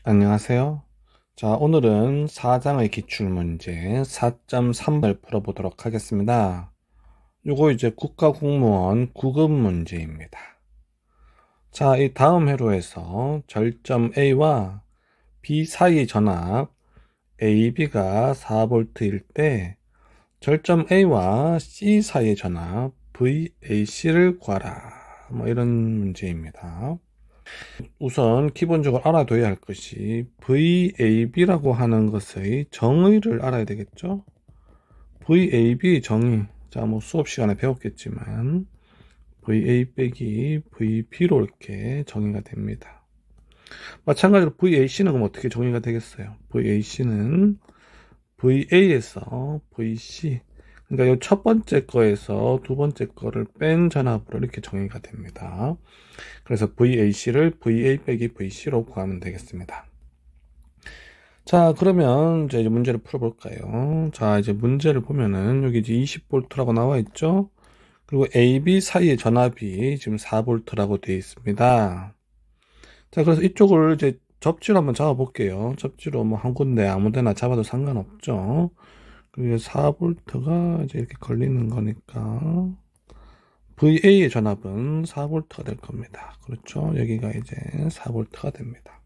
안녕하세요. 자, 오늘은 4장의 기출문제 4.3을 풀어보도록 하겠습니다. 요거 이제 국가공무원 9급 문제입니다. 자, 이 다음 회로에서 절점 A와 B 사이 전압 AB가 4V일 때 절점 A와 C 사이의 전압 VAC를 구하라. 뭐 이런 문제입니다. 우선 기본적으로 알아둬야 할 것이 VAB라고 하는 것의 정의를 알아야 되겠죠. VAB 정의, 자, 뭐 수업 시간에 배웠겠지만 VA 빼기 VB로 이렇게 정의가 됩니다. 마찬가지로 VAC는 그럼 어떻게 정의가 되겠어요? VAC는 VA에서 VC, 그러니까 이 첫 번째 거에서 두 번째 거를 뺀 전압으로 이렇게 정의가 됩니다. 그래서 VAC를 VA 빼기 VC로 구하면 되겠습니다. 자, 그러면 이제 문제를 풀어볼까요? 자, 이제 문제를 보면은 여기 이제 20V라고 나와 있죠? 그리고 AB 사이의 전압이 지금 4V라고 되어 있습니다. 자, 그래서 이쪽을 이제 접지로 한번 잡아볼게요. 접지로 뭐 한 군데 아무 데나 잡아도 상관없죠. 그리고 4V가 이제 이렇게 걸리는 거니까 VA의 전압은 4V가 될 겁니다. 그렇죠? 여기가 이제 4V가 됩니다.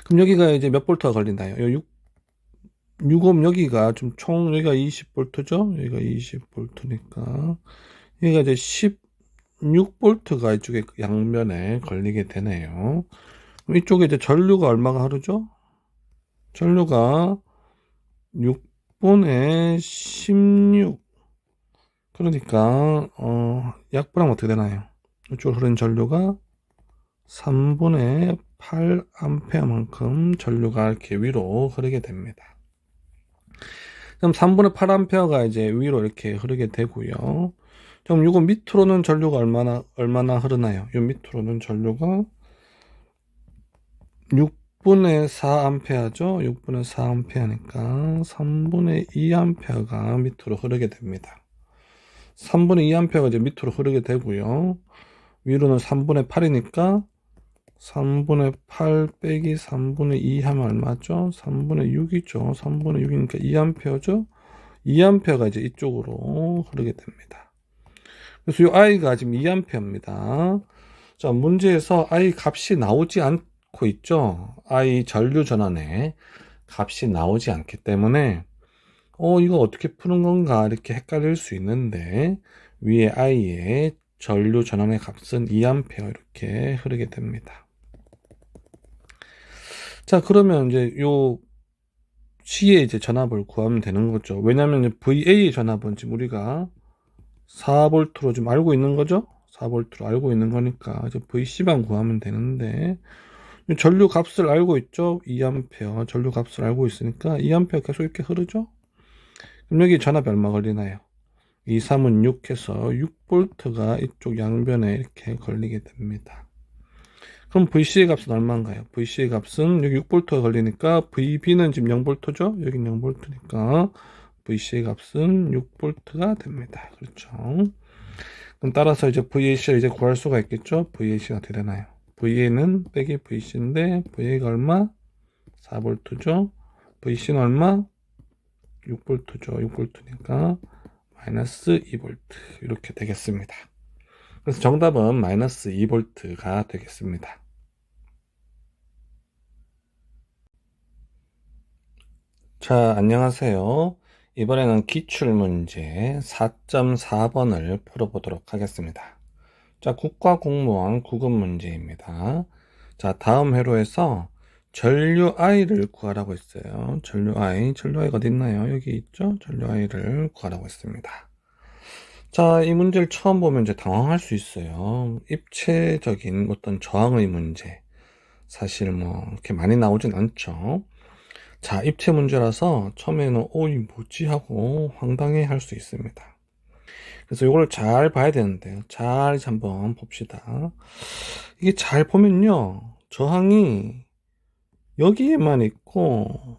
그럼 여기가 이제 몇 볼트가 걸린다요? 6옴 여기가 좀 총 여기가 20V죠? 여기가 20V니까 여기가 이제 16V가 이쪽에 양면에 걸리게 되네요. 그럼 이쪽에 이제 전류가 얼마가 흐르죠? 전류가 6분의 16. 그러니까 약분하면 어떻게 되나요? 이쪽으로 흐른 전류가 3분의 8A만큼 전류가 이렇게 위로 흐르게 됩니다. 그럼 3분의 8A가 이제 위로 이렇게 흐르게 되고요. 그럼 이거 밑으로는 전류가 얼마나 흐르나요? 이 밑으로는 전류가 6분의 4A죠? 6분의 4A니까 3분의 2A가 밑으로 흐르게 됩니다. 3분의 2A가 이제 밑으로 흐르게 되고요. 위로는 3분의 8이니까 3분의 8 빼기 3분의 2 하면 얼마죠? 3분의 6이죠. 3분의 6이니까 2A죠? 2A가 이제 이쪽으로 흐르게 됩니다. 그래서 이 I가 지금 2A입니다. 자, 문제에서 I 값이 나오지 않고 있죠? I 전류 전환에 값이 나오지 않기 때문에 이거 어떻게 푸는 건가 이렇게 헷갈릴 수 있는데 위에 I의 전류 전환의 값은 2A 이렇게 흐르게 됩니다. 자, 그러면 이제 요 C의 이제 전압을 구하면 되는 거죠. 왜냐면 VA의 전압은 지금 우리가 4V로 좀 알고 있는 거죠. 4V로 알고 있는 거니까 이제 VC만 구하면 되는데 전류 값을 알고 있죠. 2A 전류 값을 알고 있으니까 2A 계속 이렇게 흐르죠. 그럼 여기 전압이 얼마 걸리나요? 2, 3은 6 해서 6V가 이쪽 양변에 이렇게 걸리게 됩니다. 그럼 VC의 값은 얼마인가요? VC의 값은 여기 6V가 걸리니까 VB는 지금 0V죠? 여긴 0V니까 VC의 값은 6V가 됩니다. 그렇죠? 그럼 따라서 이제 VAC를 이제 구할 수가 있겠죠? VAC가 어떻게 되나요? VA는 빼기 VC인데 VA가 얼마? 4V죠? VC는 얼마? 6V죠. 6V니까 마이너스 2V 이렇게 되겠습니다. 그래서 정답은 마이너스 2V가 되겠습니다. 자, 안녕하세요. 이번에는 기출문제 4.4번을 풀어보도록 하겠습니다. 자, 국가공무원 9급 문제입니다. 자, 다음 회로에서 전류 I를 구하라고 했어요. 전류 I가 어디 있나요? 여기 있죠? 전류 I를 구하라고 했습니다. 자, 이 문제를 처음 보면 이제 당황할 수 있어요. 입체적인 어떤 저항의 문제. 사실 뭐, 이렇게 많이 나오진 않죠. 자, 입체 문제라서 처음에는 이 뭐지? 하고 황당해 할 수 있습니다. 그래서 이걸 잘 봐야 되는데요. 잘 한번 봅시다. 이게 잘 보면요. 저항이 여기에만 있고,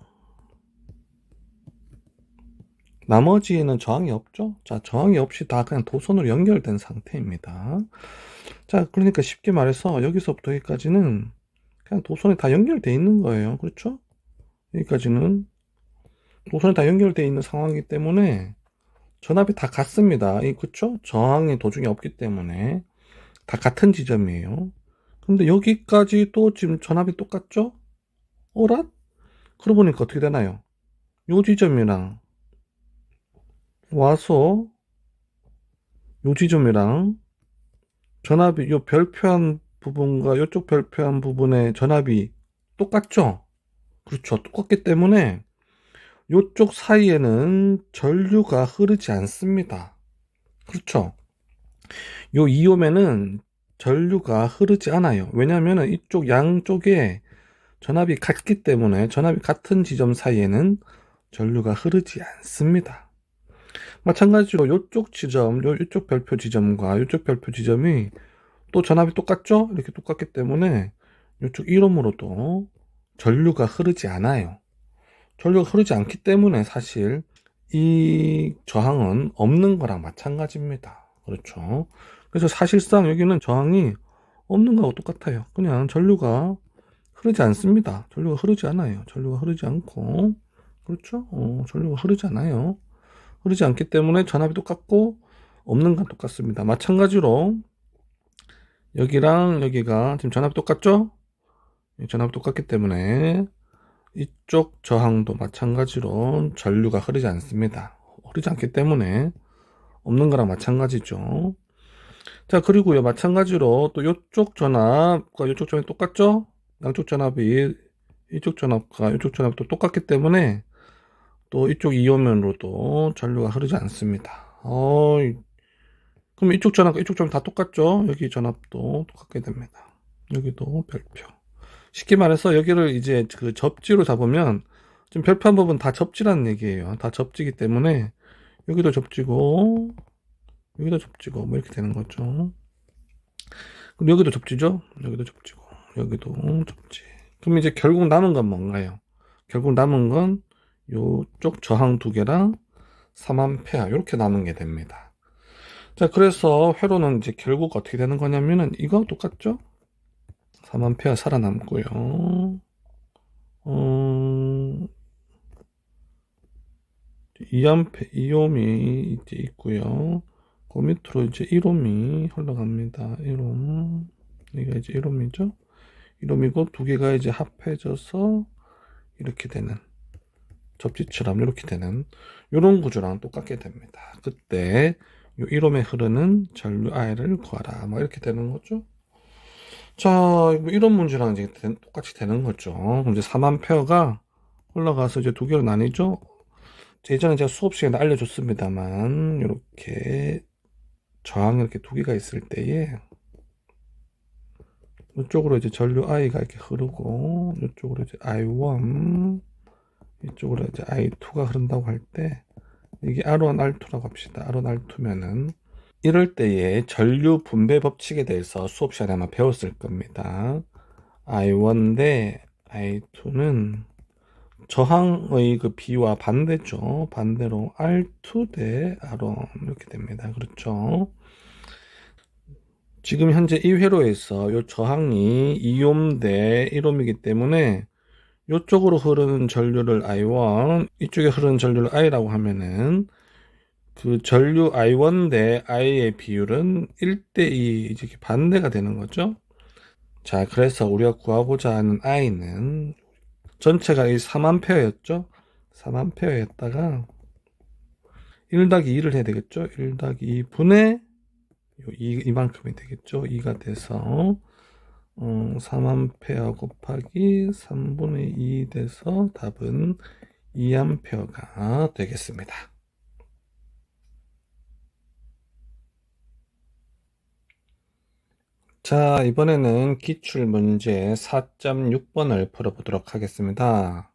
나머지에는 저항이 없죠? 자, 저항이 없이 다 그냥 도선으로 연결된 상태입니다. 자, 그러니까 쉽게 말해서 여기서부터 여기까지는 그냥 도선에 다 연결돼 있는 거예요. 그렇죠? 여기까지는 도선에 다 연결돼 있는 상황이기 때문에 전압이 다 같습니다. 그쵸? 저항이 도중에 없기 때문에 다 같은 지점이에요. 근데 여기까지도 지금 전압이 똑같죠? 어라? 그러고 보니까 어떻게 되나요? 요 지점이랑 와서 요 지점이랑 전압이 요 별표한 부분과 요쪽 별표한 부분의 전압이 똑같죠? 그렇죠. 똑같기 때문에 요쪽 사이에는 전류가 흐르지 않습니다. 그렇죠. 요 이옴에는 전류가 흐르지 않아요. 왜냐하면 이쪽 양쪽에 전압이 같기 때문에 전압이 같은 지점 사이에는 전류가 흐르지 않습니다. 마찬가지로 요쪽 지점, 요쪽 별표 지점과 요쪽 별표 지점이 또 전압이 똑같죠? 이렇게 똑같기 때문에 요쪽 1옴으로도 전류가 흐르지 않아요. 전류가 흐르지 않기 때문에 사실 이 저항은 없는 거랑 마찬가지입니다. 그렇죠? 그래서 사실상 여기는 저항이 없는 거하고 똑같아요. 그냥 전류가 흐르지 않습니다. 전류가 흐르지 않아요. 전류가 흐르지 않고, 그렇죠? 전류가 흐르지 않아요. 흐르지 않기 때문에 전압이 똑같고 없는 건 똑같습니다. 마찬가지로 여기랑 여기가 지금 전압이 똑같죠? 전압이 똑같기 때문에 이쪽 저항도 마찬가지로 전류가 흐르지 않습니다. 흐르지 않기 때문에 없는 거랑 마찬가지죠. 자, 그리고요, 마찬가지로 또 이쪽 전압과 이쪽 전압이 똑같죠? 양쪽 전압이 이쪽 전압과 이쪽 전압도 똑같기 때문에 또 이쪽 이오면으로도 전류가 흐르지 않습니다. 그럼 이쪽 전압과 이쪽 전압 다 똑같죠? 여기 전압도 똑같게 됩니다. 여기도 별표. 쉽게 말해서 여기를 이제 그 접지로 잡으면 지금 별표한 부분 다 접지라는 얘기예요. 다 접지기 때문에 여기도 접지고 여기도 접지고 뭐 이렇게 되는 거죠. 그럼 여기도 접지죠? 여기도 접지고 여기도 접지. 그럼 이제 결국 남은 건 뭔가요? 결국 남은 건 요쪽 저항 두 개랑 3A 이렇게 남은 게 됩니다. 자, 그래서 회로는 이제 결국 어떻게 되는 거냐면은 이거 똑같죠? 3A 살아남고요. 2A, 2옴이 이제 있고요. 그 밑으로 이제 1옴이 흘러갑니다. 1옴. 여기가 이제 1옴이죠? 1옴이고 두 개가 이제 합해져서 이렇게 되는 접지처럼 이렇게 되는 이런 구조랑 똑같게 됩니다. 그때 이 1옴에 흐르는 전류 I를 구하라. 뭐 이렇게 되는 거죠. 자, 이런 문제랑 이제 똑같이 되는 거죠. 그럼 이제 3A가 올라가서 이제 두 개로 나뉘죠. 예전에 제가 수업 시간에 알려줬습니다만 이렇게 저항이 이렇게 두 개가 있을 때에 이쪽으로 이제 전류 I가 이렇게 흐르고 이쪽으로 이제 I1 이쪽으로 이제 I2가 흐른다고 할 때 이게 R1, R2라고 합시다. R1, R2면은 이럴 때에 전류 분배 법칙에 대해서 수업 시간에 아마 배웠을 겁니다. I1 대 I2는 저항의 그 비와 반대죠. 반대로 R2 대 R1 이렇게 됩니다. 그렇죠. 지금 현재 이 회로에서 이 저항이 2옴 대 1옴이기 때문에 이쪽으로 흐르는 전류를 I1, 이쪽에 흐르는 전류를 I라고 하면은 그 전류 I1 대 I의 비율은 1대2 이렇게 반대가 되는 거죠. 자, 그래서 우리가 구하고자 하는 I는 전체가 이 3A였죠. 3A였다가 1 더하기 2를 해야 되겠죠. 1 더하기 2 분의 이만큼이 되겠죠. 2가 돼서 3A 곱하기 3분의 2 돼서 답은 2A가 되겠습니다. 자, 이번에는 기출문제 4.6번을 풀어보도록 하겠습니다.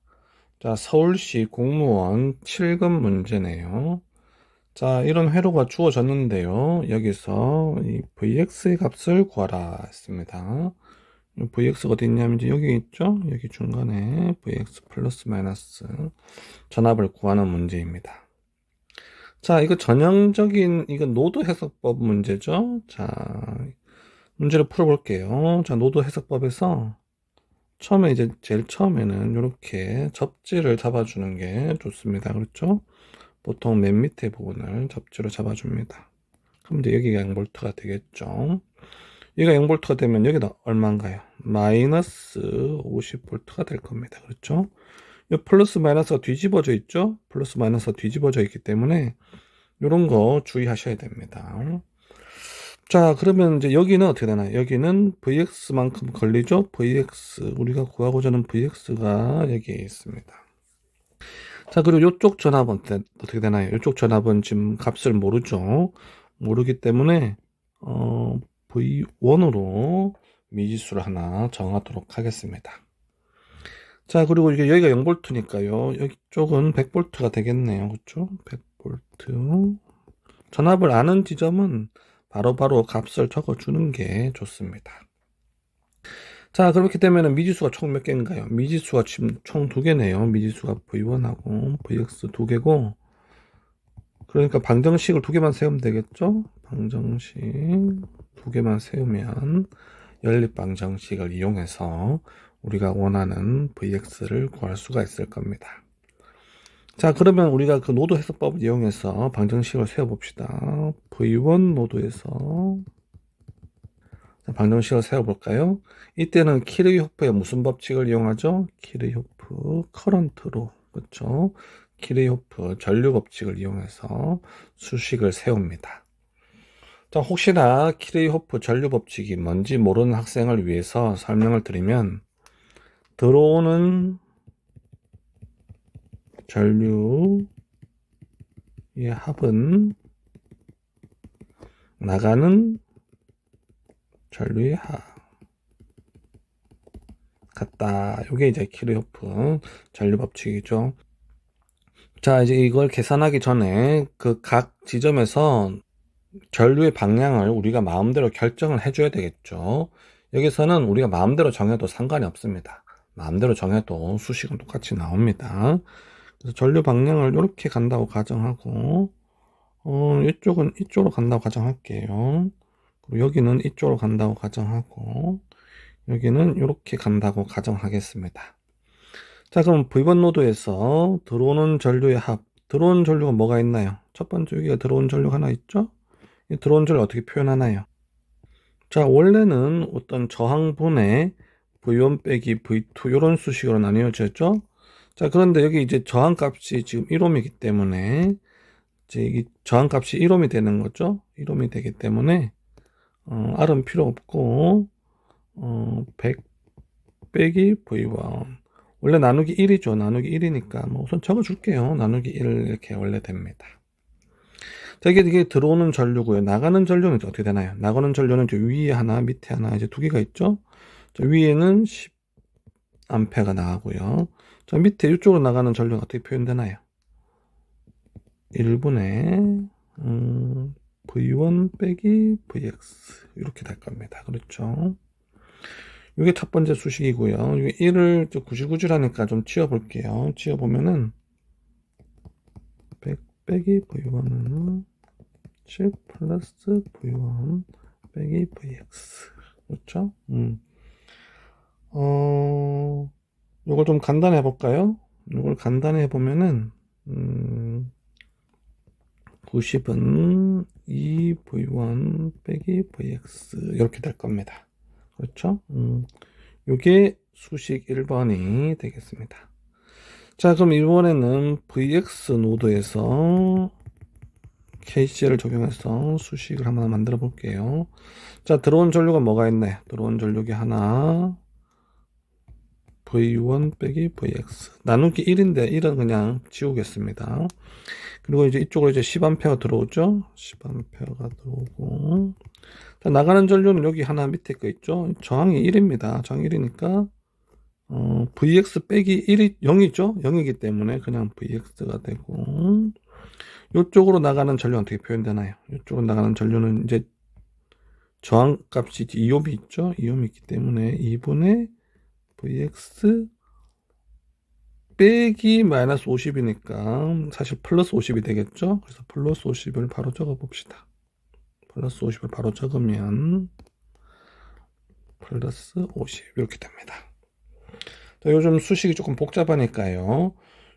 자, 서울시 공무원 7급 문제네요. 자, 이런 회로가 주어졌는데요. 여기서 이 Vx의 값을 구하라 했습니다. Vx가 어디 있냐면 이제 여기 있죠? 여기 중간에 Vx 플러스 마이너스 전압을 구하는 문제입니다. 자, 이거 전형적인 이거 노드 해석법 문제죠? 자, 문제를 풀어볼게요. 자, 노드 해석법에서 처음에 이제 제일 처음에는 이렇게 접지를 잡아주는 게 좋습니다. 그렇죠? 보통 맨 밑에 부분을 접지로 잡아줍니다. 그럼 이제 여기가 0V가 되겠죠. 얘가 0V가 되면 여기다 얼마인가요? 마이너스 50V가 될 겁니다. 그렇죠? 이 플러스 마이너스가 뒤집어져 있죠? 플러스 마이너스가 뒤집어져 있기 때문에 이런 거 주의하셔야 됩니다. 자, 그러면 이제 여기는 어떻게 되나요? 여기는 Vx만큼 걸리죠? Vx, 우리가 구하고자 하는 Vx가 여기에 있습니다. 자, 그리고 이쪽 전압은 어떻게 되나요? 이쪽 전압은 지금 값을 모르죠? 모르기 때문에 V1으로 미지수를 하나 정하도록 하겠습니다. 자, 그리고 이게 여기가 0V니까요. 여기 쪽은 100V가 되겠네요. 그렇죠? 100V. 전압을 아는 지점은 바로바로 값을 적어주는 게 좋습니다. 자, 그렇게 되면 미지수가 총 몇 개인가요? 미지수가 지금 총 2개네요. 미지수가 V1하고 Vx 2개고, 그러니까 방정식을 2개만 세우면 되겠죠? 방정식 2개만 세우면 연립방정식을 이용해서 우리가 원하는 Vx를 구할 수가 있을 겁니다. 자, 그러면 우리가 그 노드 해석법을 이용해서 방정식을 세워봅시다. V1 노드에서 방정식을 세워볼까요? 이때는 키르호프의 무슨 법칙을 이용하죠? 키르호프 커런트로, 그렇죠? 키르호프 전류 법칙을 이용해서 수식을 세웁니다. 자, 혹시나 키르호프 전류 법칙이 뭔지 모르는 학생을 위해서 설명을 드리면, 들어오는 전류의 합은 나가는 전류의 합 같다. 이게 이제 키르호프 전류 법칙이죠. 자, 이제 이걸 계산하기 전에 그 각 지점에서 전류의 방향을 우리가 마음대로 결정을 해줘야 되겠죠. 여기서는 우리가 마음대로 정해도 상관이 없습니다. 마음대로 정해도 수식은 똑같이 나옵니다. 그래서 전류 방향을 이렇게 간다고 가정하고, 이쪽은 이쪽으로 간다고 가정할게요. 그리고 여기는 이쪽으로 간다고 가정하고, 여기는 이렇게 간다고 가정하겠습니다. 자, 그럼 V1 노드에서 들어오는 전류의 합, 들어오는 전류가 뭐가 있나요? 첫 번째 여기가 들어온 전류가 하나 있죠? 이 들어온 전류 어떻게 표현하나요? 자, 원래는 어떤 저항분의 V1 빼기 V2 이런 수식으로 나뉘어졌죠? 자, 그런데 여기 이제 저항값이 지금 1옴이기 때문에 이제 이 저항값이 1옴이 되는 거죠? 1옴이 되기 때문에 R은 필요 없고 100 빼기 V1, 원래 나누기 1이죠. 나누기 1이니까 뭐 우선 적어줄게요. 나누기 1 이렇게 원래 됩니다. 자, 이게 들어오는 전류고요. 나가는 전류는 어떻게 되나요? 나가는 전류는 이제 위에 하나, 밑에 하나, 이제 2개가 있죠. 자, 위에는 10A가 나가고요. 자, 밑에 이쪽으로 나가는 전류는 어떻게 표현되나요? 1분의 V1 빼기 Vx 이렇게 될 겁니다. 그렇죠? 이게 첫 번째 수식이고요. 이게 1을 구질구질하니까 좀 지워볼게요. 지워보면은 100 빼기 V1은 10 플러스 V1 빼기 Vx. 그렇죠? 요걸 좀 간단히 해볼까요? 요걸 간단히 해보면은 90은 2V1 빼기 Vx 이렇게 될 겁니다. 그렇죠? 요게 수식 1번이 되겠습니다. 자, 그럼 이번에는 Vx 노드에서 KCL을 적용해서 수식을 한번 만들어 볼게요. 자, 들어온 전류가 뭐가 있나요? 들어온 전류기 하나, V1 빼기 Vx. 나누기 1인데 1은 그냥 지우겠습니다. 그리고 이제 이쪽으로 이제 10A 들어오죠? 10A가 들어오고. 자, 나가는 전류는 여기 하나 밑에 거 있죠? 저항이 1입니다. 저항 1이니까, Vx 빼기 1이 0이죠? 0이기 때문에 그냥 Vx가 되고, 이쪽으로 나가는 전류는 어떻게 표현되나요? 이쪽으로 나가는 전류는 이제 저항값이 2옴이 있죠? 2옴이 있기 때문에 2분의 Vx 빼기 마이너스 50이니까 사실 플러스 50이 되겠죠? 그래서 플러스 50을 바로 적어 봅시다. 플러스 50을 바로 적으면 플러스 50 이렇게 됩니다. 요즘 수식이 조금 복잡하니까요.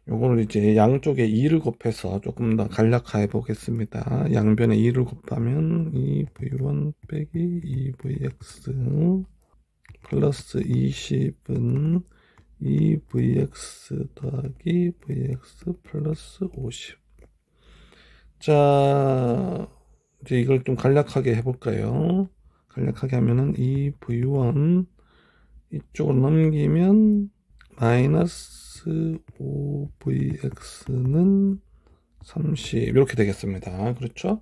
요거를 이제 양쪽에 2를 곱해서 조금 더 간략화해 보겠습니다. 양변에 2를 곱하면 2v1 빼기 2vx 플러스 20은 2vx 더하기 vx 플러스 50. 자, 이제 이걸 좀 간략하게 해볼까요? 간략하게 하면은 2v1 이쪽으로 넘기면 마이너스 5vx는 30 이렇게 되겠습니다. 그렇죠?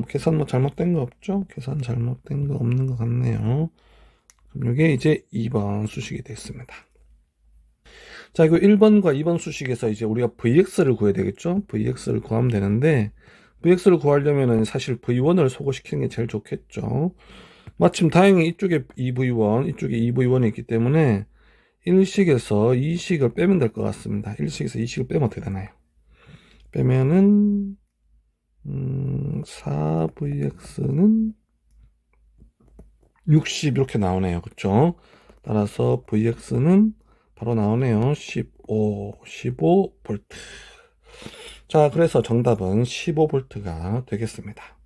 계산 뭐 잘못된 거 없죠? 계산 잘못된 거 없는 것 같네요. 그럼 이게 이제 2번 수식이 됐습니다. 자, 이거 1번과 2번 수식에서 이제 우리가 vx를 구해야 되겠죠? vx를 구하면 되는데 vx를 구하려면은 사실 v1을 소거시키는 게 제일 좋겠죠. 마침 다행히 이쪽에 2v1, 이쪽에 2v1이 있기 때문에 1식에서 2식을 빼면 될 것 같습니다. 1식에서 2식을 빼면 어떻게 되나요? 빼면은 4vx는 60 이렇게 나오네요. 그쵸? 따라서 vx는 바로 나오네요. 15V. 자, 그래서 정답은 15V가 되겠습니다.